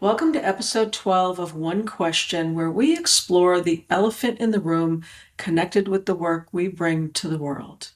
Welcome to episode 12 of One Question, where we explore the elephant in the room connected with the work we bring to the world.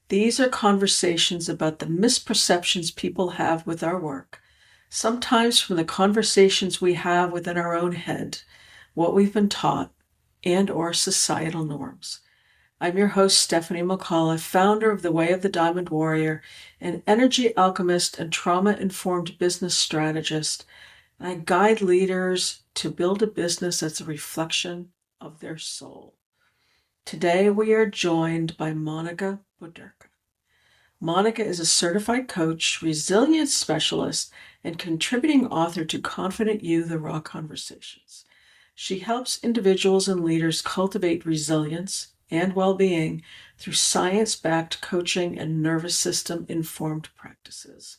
These are conversations about the misperceptions people have with our work, sometimes from the conversations we have within our own head, what we've been taught, and or societal norms. I'm your host, Stephanie McCullough, founder of The Way of the Diamond Warrior, an energy alchemist and trauma-informed business strategist. I guide leaders to build a business that's a reflection of their soul. Today, we are joined by Monica Bodurka. Monica is a certified coach, resilience specialist, and contributing author to Confident You, the Raw Conversations. She helps individuals and leaders cultivate resilience and well-being through science-backed coaching and nervous system-informed practices.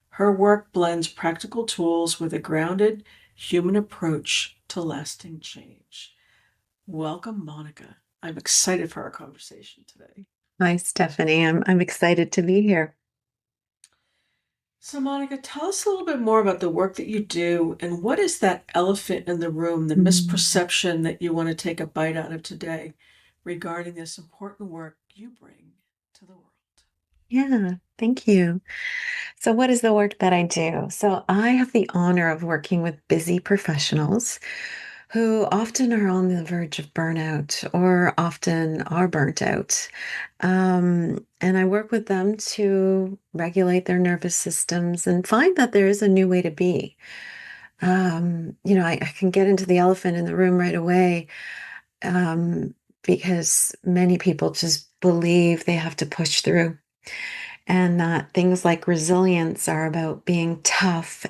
Her work blends practical tools with a grounded human approach to lasting change. Welcome, Monica. I'm excited for our conversation today. Hi, Stephanie. I'm excited to be here. So, Monica, tell us a little bit more about the work that you do and what is that elephant in the room, the Mm. misperception that you want to take a bite out of today regarding this important work you bring to the world? Yeah, thank you. So, what is the work that I do? So, I have the honor of working with busy professionals who often are on the verge of burnout or often are burnt out. And I work with them to regulate their nervous systems and find that there is a new way to be. I can get into the elephant in the room right away um, because many people just believe they have to push through, and that things like resilience are about being tough.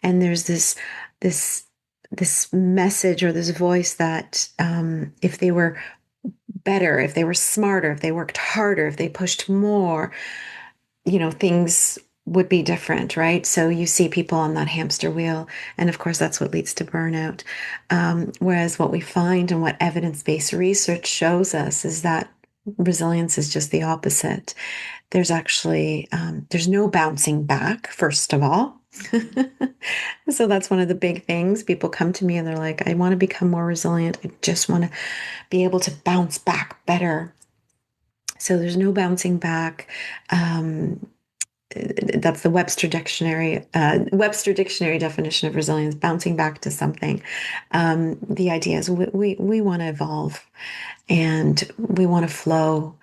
And there's this this message or this voice that if they were better, if they were smarter, if they worked harder, if they pushed more, things would be different, right? So you see people on that hamster wheel, and of course, that's what leads to burnout. Whereas what we find and what evidence-based research shows us is that resilience is just the opposite. There's no bouncing back, first of all. Mhm. So that's one of the big things. People come to me and they're like, I want to become more resilient. I just want to be able to bounce back better. So there's no bouncing back. Um, that's the Webster Dictionary definition of resilience: bouncing back to something. The idea is we want to evolve, and we want to flow,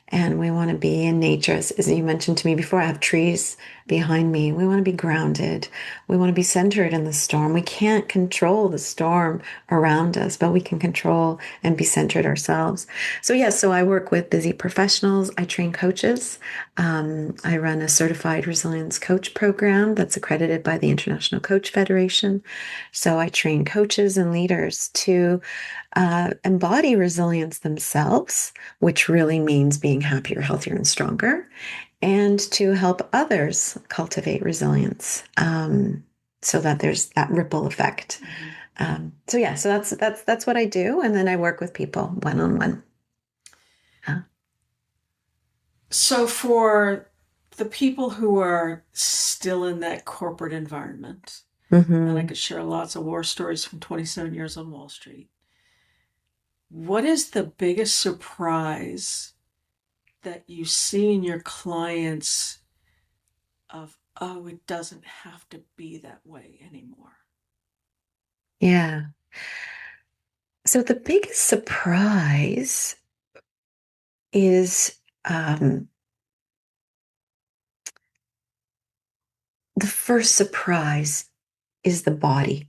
and we want to be in nature. As you mentioned to me before, I have trees behind me. We want to be grounded. We want to be centered in the storm. We can't control the storm around us, but we can control and be centered ourselves. So, yes, so I work with busy professionals. I train coaches. I run a certified resilience coach program that's accredited by the International Coach Federation. So, I train coaches and leaders to embody resilience themselves, which really means being happier, healthier, and stronger, and to help others cultivate resilience, so that there's that ripple effect. Mhm. So that's what I do, and then I work with people one on one. So, for the people who are still in that corporate environment, and I Mm-hmm. could share lots of war stories from 27 years on Wall Street, what is the biggest surprise that you see in your clients of, oh, it doesn't have to be that way anymore? Yeah. So the biggest surprise is the first surprise is the body.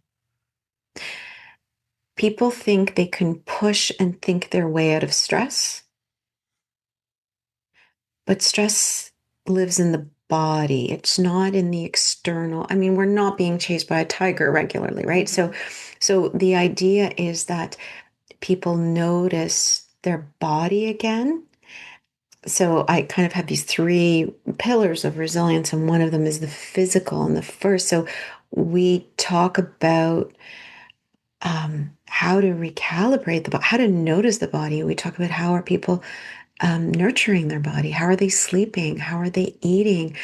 People think they can push and think their way out of stress, but stress lives in the body. It's not in the external. I mean, we're not being chased by a tiger regularly, right? So, Mm-hmm. so the idea is that people notice their body again. So I kind of have these three pillars of resilience, and one of them is the physical. And the first, so we talk about how to recalibrate the body, how to notice the body. We talk about how are people nurturing their body? How are they sleeping? How are they eating?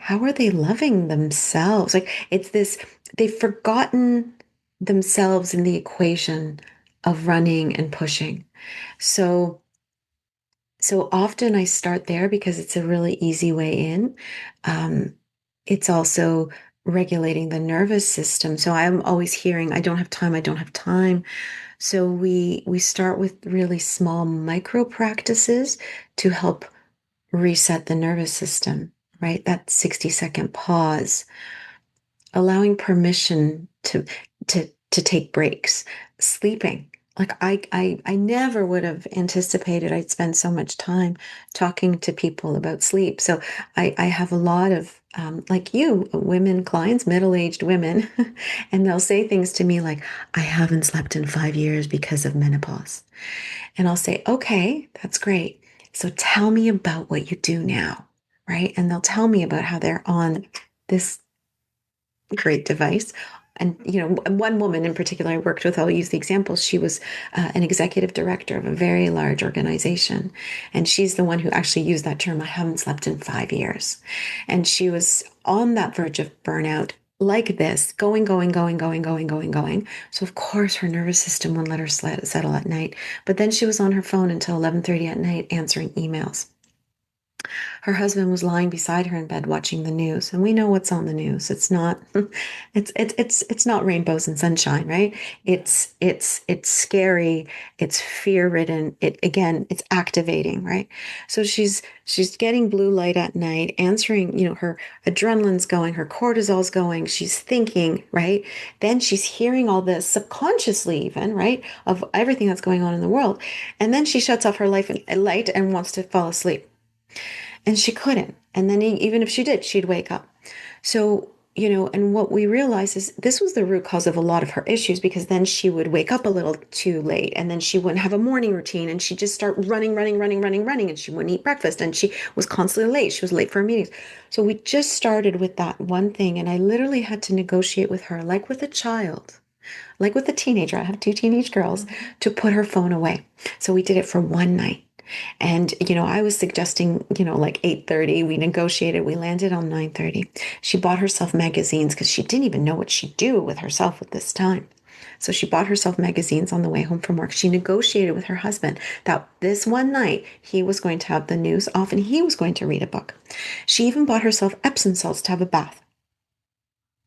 how are they loving themselves? Like it's this, they've forgotten themselves in the equation of running and pushing. So, so often I start there because it's a really easy way in. Um, it's also regulating the nervous system. So I'm always hearing, I don't have time, I don't have time. So we start with really small micro practices to help reset the nervous system, right? That 60-second pause, allowing permission to take breaks, sleeping. Like I never would have anticipated I'd spend so much time talking to people about sleep. So I have a lot of like you, women clients, middle-aged women, and they'll say things to me like, I haven't slept in 5 years because of menopause. And I'll say, okay, that's great. So tell me about what you do now, right? And they'll tell me about how they're on this great device. And, you know, one woman in particular I worked with, I'll use the example. She was an executive director of a very large organization. And she's the one who actually used that term, I haven't slept in 5 years. And she was on that verge of burnout like this, going. So of course her nervous system wouldn't let her settle at night. But then she was on her phone until 11:30 at night answering emails. Her husband was lying beside her in bed watching the news, and we know what's on the news. It's not it's not rainbows and sunshine, right? It's scary, it's fear-ridden. It again, it's activating, right? So she's getting blue light at night, answering, you know, her adrenaline's going, her cortisol's going, she's thinking, right? Then she's hearing all this subconsciously even, right? Of everything that's going on in the world. And then she shuts off her life and light and wants to fall asleep. And she couldn't. And then even if she did, she'd wake up. So, you know, and what we realized is this was the root cause of a lot of her issues because then she would wake up a little too late and then she wouldn't have a morning routine and she'd just start running and she wouldn't eat breakfast and she was constantly late. She was late for meetings. So we just started with that one thing and I literally had to negotiate with her like with a child. Like with a teenager, I have two teenage girls, to put her phone away. So we did it for one night. And, you know, I was suggesting, you know, like 8:30. We negotiated. We landed on 9:30. She bought herself magazines because she didn't even know what she'd do with herself at this time. So she bought herself magazines on the way home from work. She negotiated with her husband that this one night he was going to have the news off and he was going to read a book. She even bought herself Epsom salts to have a bath.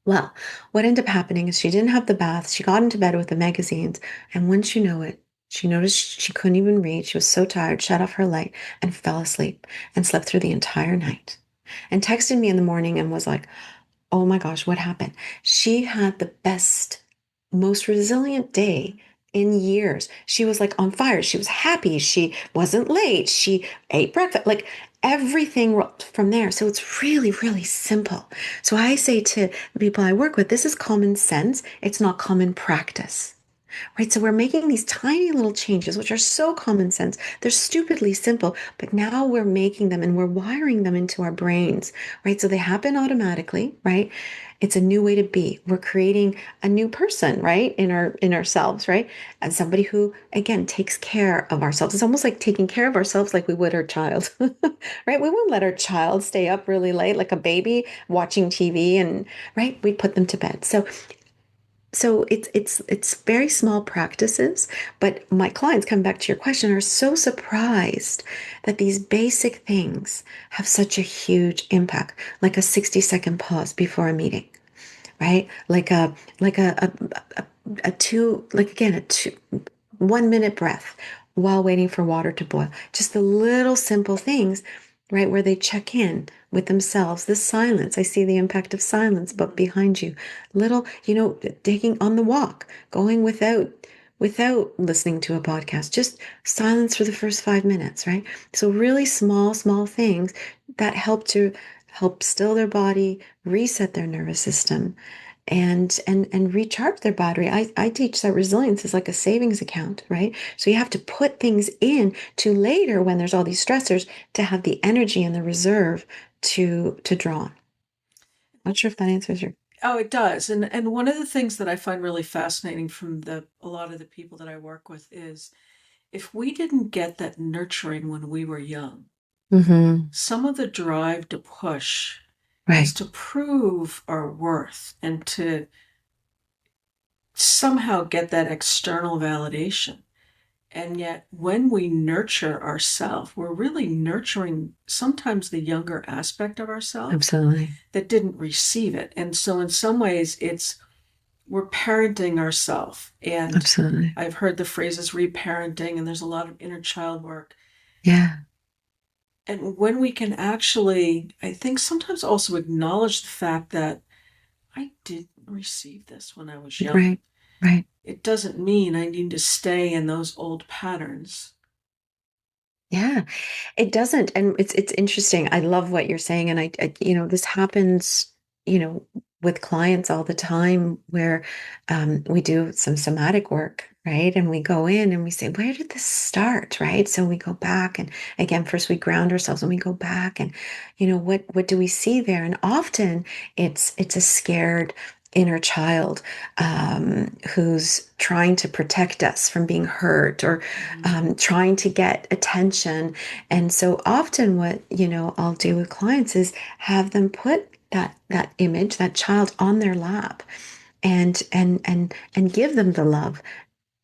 Well, what ended up happening is she didn't have the bath. She got into bed with the magazines, and once you know it, she noticed she couldn't even read. She was so tired, shut off her light, and fell asleep and slept through the entire night. And texted me in the morning and was like, oh my gosh, what happened? She had the best, most resilient day in years. She was like on fire. She was happy. She wasn't late. She ate breakfast. Like everything from there. So it's really, really simple. So I say to the people I work with, this is common sense. It's not common practice. Right? So we're making these tiny little changes, which are so common sense. They're stupidly simple, but now we're making them and we're wiring them into our brains, right? So they happen automatically, right? It's a new way to be. We're creating a new person, right? In ourselves, right? And somebody who, again, takes care of ourselves. It's almost like taking care of ourselves like we would our child, right? We won't let our child stay up really late like a baby watching TV and right? We put them to bed. So it's very small practices, but my clients, come back to your question, are so surprised that these basic things have such a huge impact, like a 60-second pause before a meeting, right? Like a two, like again, a two 1 minute breath while waiting for water to boil. Just the little simple things, right, where they check in with themselves. The silence, I see the impact of silence, but behind you, little, you know, taking on the walk, going without listening to a podcast, just silence for the first 5 minutes, right? So really small things that help still their body, reset their nervous system, and recharge their battery. I teach that resilience is like a savings account, right? So you have to put things in to later when there's all these stressors to have the energy and the reserve to draw on. Not sure if that answers your. Oh, it does. And one of the things that I find really fascinating from the a lot of the people that I work with is if we didn't get that nurturing when we were young, Mm-hmm. some of the drive to push is Right. to prove our worth and to somehow get that external validation. And yet, when we nurture ourselves, we're really nurturing sometimes the younger aspect of ourselves Absolutely. that didn't receive it. And so, in some ways, we're parenting ourselves. And Absolutely. I've heard the phrases reparenting, and there's a lot of inner child work. Yeah. And when we can actually, I think sometimes also acknowledge the fact that I didn't receive this when I was young. Right. Right. It doesn't mean I need to stay in those old patterns. Yeah. It doesn't, and it's interesting. I love what you're saying, and this happens, with clients all the time where we do some somatic work, right? And we go in and we say, where did this start, right? So we go back, and again, first we ground ourselves, and we go back, and what do we see there? And often it's a scared inner child who's trying to protect us from being hurt, or Mm-hmm. trying to get attention. And so often what, I'll do with clients is have them put that image, that child on their lap, and give them the love,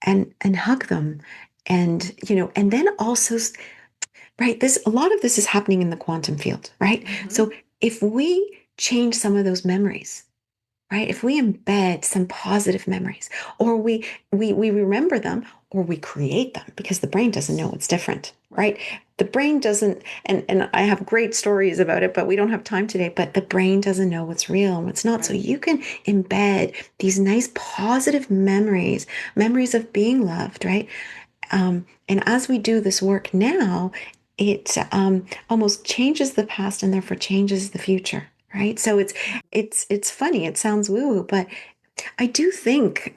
and hug them. And then also, right, this a lot of this is happening in the quantum field, right? Mm-hmm. So if we change some of those memories, right? If we embed some positive memories, or we remember them, or we create them, because the brain doesn't know Yes. what's different, Right. right? The brain doesn't, and I have great stories about it, but we don't have time today. But the brain doesn't know what's real and what's not. So Right. you can embed these nice positive memories, memories of being loved, right? And as we do this work now, it almost changes the past and therefore changes the future, right? So it's funny. It sounds woo-woo, but I do think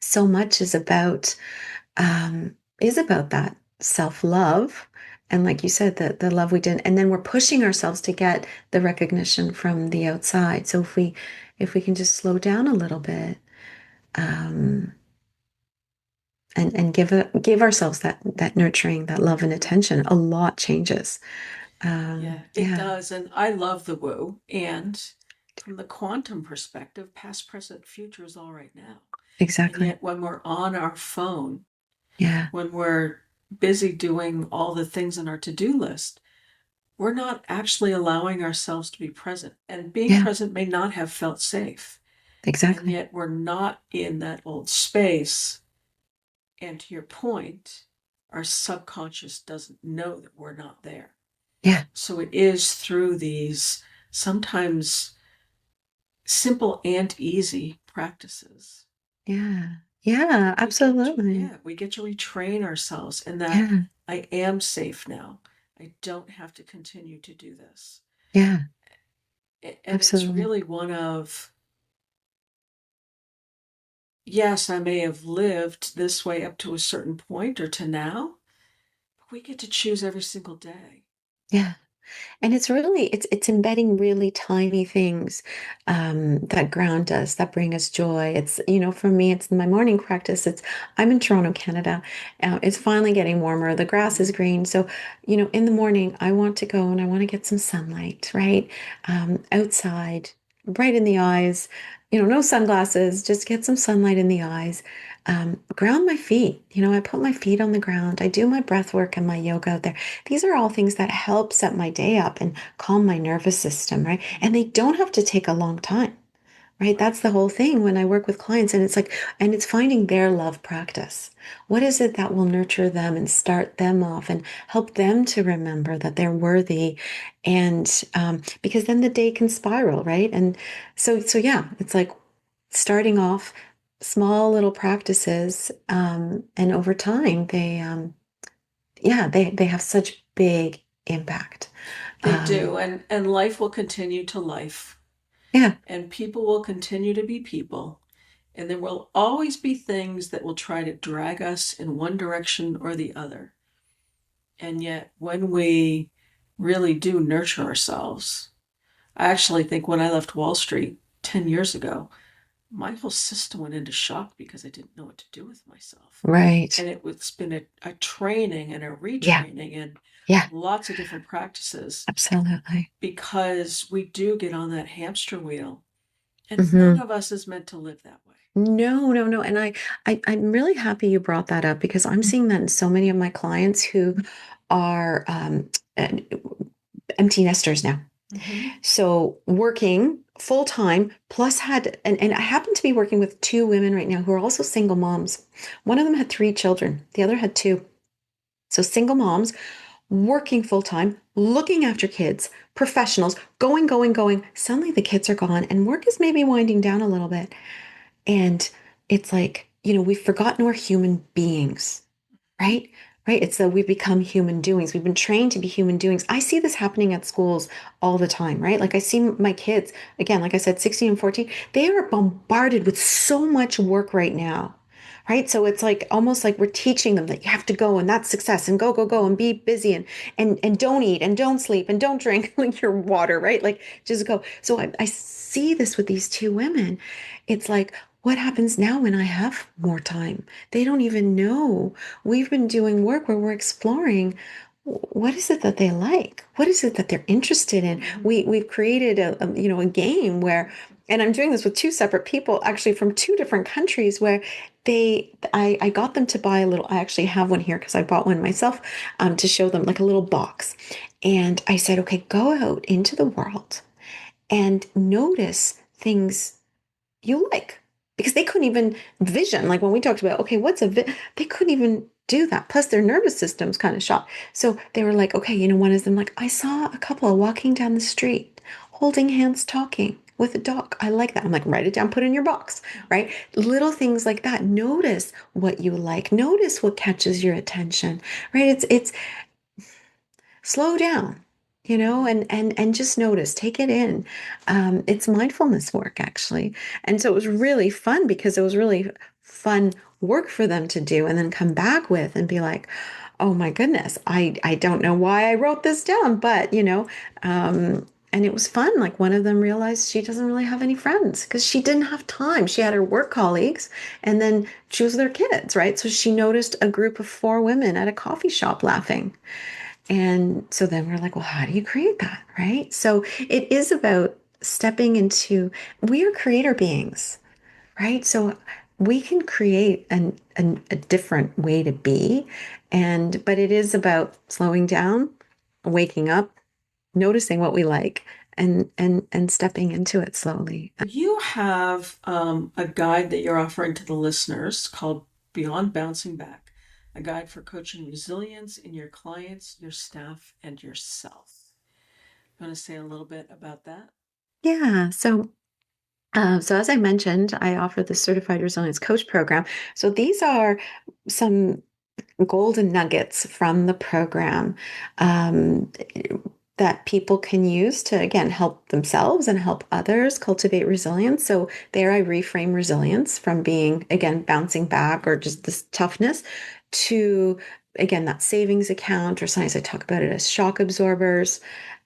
so much is about that self-love. And like you said, the love we didn't, and then we're pushing ourselves to get the recognition from the outside. So if we can just slow down a little bit, um, and give ourselves that nurturing, that love and Mm-hmm. attention, a lot changes. Yeah, it Yeah, does. And I love the woo. And from the quantum perspective, past, present, future is all right now. And exactly. yet, when we're on our phone, Yeah, when we're busy doing all the things on our to do list, we're not actually allowing ourselves to be present. And being yeah, present may not have felt safe. And exactly. yet, we're not in that old space. And to your point, our subconscious doesn't know that we're not there. Yeah, So it is through these sometimes simple and easy practices. yeah, yeah, absolutely. We get to retrain ourselves in that Yeah, I am safe now. I don't have to continue to do this. yeah, And it's absolutely. really one of, yes, I may have lived this way up to a certain point or to now, but we get to choose every single day. Yeah. And it's embedding really tiny things that ground us, that bring us joy. It's, for me, it's my morning practice. I'm in Toronto, Canada. It's finally getting warmer. The grass is Mm-hmm. green. So, in the morning, I want to go and I want to get some sunlight, right? Outside, bright in the eyes, no sunglasses, just get some sunlight in the eyes. Ground my feet. I put my feet on the ground. I do my breath work and my yoga out there. These are all things that help set my day up and calm my nervous system, right? And Mm-hmm. they don't have to take a long time, right? Right. That's the whole thing when I work with clients. And it's like, and it's finding their love practice. What is it that will nurture them and start them off and help them to remember that they're worthy? And because then the day can spiral, right? And so yeah, it's like starting off small little practices, and over time they have such big impact. They do. Um, And life will continue to life. yeah, And people will continue to be people. And there will always be things that will try to drag us in one direction or the other. And yet, when we really do nurture ourselves, I actually think when I left Wall Street 10 years ago, my whole system went into shock because I didn't know what to do with myself. Right. And it's been a training and a Yeah. retraining and Yeah. lots of different practices Absolutely. because we do get on that hamster wheel, and none Hmm. of us is meant to live that way. No, no, no. And I'm really happy you brought that up because I'm seeing that in so many of my clients who are empty nesters now. Mm-hmm. So working full time, plus and I happen to be working with two women right now who are also single moms. One of them had three children, the other had two. So single moms, working full time, looking after kids, professionals, going, going, going. Suddenly the kids are gone and work is maybe winding down a little bit. And it's like, we've forgotten we're human beings, right? Right. It's that we've become human doings. We've been trained to be human doings. I see this happening at schools all the time, right? Like I see my kids, again, like I said, 16 and 14, they are bombarded with so much work right now. Right. So it's like almost like we're teaching them that you have to go and that's success and go, go, go and be busy and don't eat and don't sleep and don't drink like your water, right? Like just go. So I see this with these two women. It's like, what happens now when I have more time? They don't even know. We've been doing work where we're exploring what is it that they like? What is it that they're interested in? Mm-hmm. We've created a game where, and I'm doing this with two separate people, actually from two different countries, where I got them to buy a little. I actually have one here because I bought one myself, to show them like a little box, and I said, okay, go out into the world and notice things you like, because they couldn't even vision, like when we talked about, okay, they couldn't even do that, plus their nervous system's kind of shot. So they were like, okay, one of them, like, I saw a couple walking down the street holding hands talking with a dog. I like that. I'm like, write it down, put it in your box, right? Little things like that. Notice what you like, notice what catches your attention, right? It's slow down, Mm-hmm. and just notice, take it in. It's mindfulness work, actually. And so it was really fun because it was really fun work for them to do and then come back with and be like, oh my goodness, I don't know why I wrote this down, but and it was fun. Like one of them realized she doesn't really have any friends because she didn't have time. She had her work colleagues and then she was their kids, right? So she noticed a group of four women at a coffee shop laughing. And so then we're like, well, how do you create that? Right. So it is about stepping into, we are creator beings, right? So we can create a different way to be. But it is about slowing down, waking up, noticing what we like and stepping into it slowly. You have a guide that you're offering to the listeners called Beyond Bouncing Back, a guide for coaching resilience in your clients, your staff, and yourself. You want to say a little bit about that? Yeah. So as I mentioned, I offer the Certified Resilience Coach program. So these are some golden nuggets from the program, um, that people can use to, again, help themselves and help others cultivate resilience. So there I reframe resilience from being, again, bouncing back or just this toughness to, again, that savings account, or sometimes I talk about it as shock absorbers.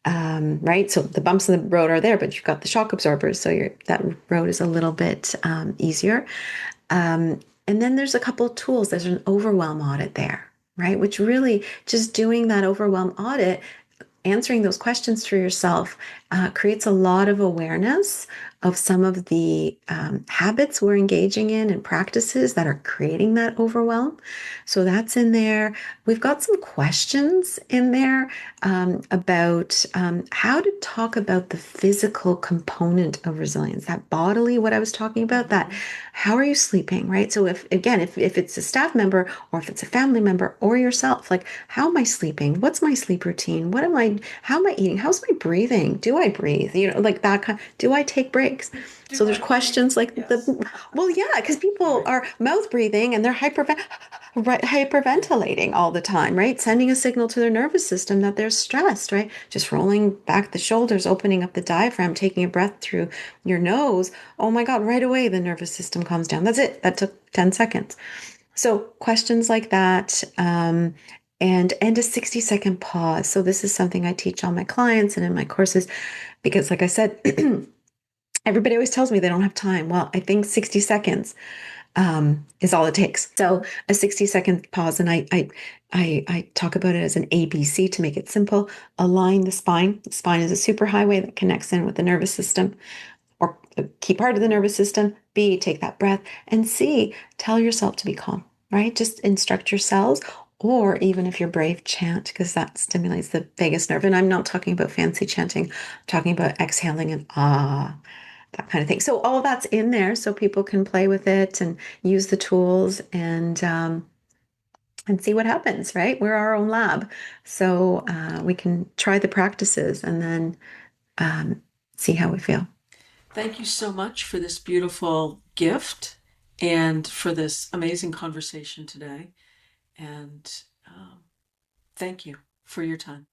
Right. So the bumps in the road are there, but you've got the shock absorbers. So that road is a little bit easier. And then there's a couple of tools. There's an overwhelm audit there, right? Which really just doing that overwhelm audit, answering those questions for yourself, creates a lot of awareness of some of the habits we're engaging in and practices that are creating that overwhelm. So that's in there. We've got some questions in there, about how to talk about the physical component of resilience, that bodily, what I was talking about, that Mm-hmm. how are you sleeping, right? So if, again, if it's a staff member or if it's a family member or yourself, like, how am I sleeping? What's my sleep routine? How am I eating? How's my breathing? Do I breathe? Like that kind, do I take breaks? So Do there's I breathe? questions like Yes. well, yeah, because people Right. are mouth breathing and they're right, Yeah. hyperventilating all the time, right? Yeah. Sending a signal to their nervous system that they're stressed, right? Just rolling back the shoulders, opening up the diaphragm, taking a breath through your nose. Oh my God, right away the nervous system calms down. That's it. That took 10 seconds. So questions like that, and a 60-second pause. So this is something I teach all my clients and in my courses, because like I said, Everybody always tells me they don't have time. Well, I think 60 seconds is all it takes. So a 60-second pause, and I talk about it as an ABC to make it simple. Align the spine. The spine is a superhighway that connects in with the nervous system, or a key part of the nervous system. B, take that breath. And C, tell yourself to be calm, right? Just instruct your cells, or even if you're brave, chant, because that stimulates the vagus nerve. And I'm not talking about fancy chanting, I'm talking about exhaling and that kind of thing. So all that's in there so people can play with it and use the tools and see what happens, right? We're our own lab. So we can try the practices and then um, see how we feel. Thank you so much for this beautiful gift and for this amazing conversation today. And thank you for your time.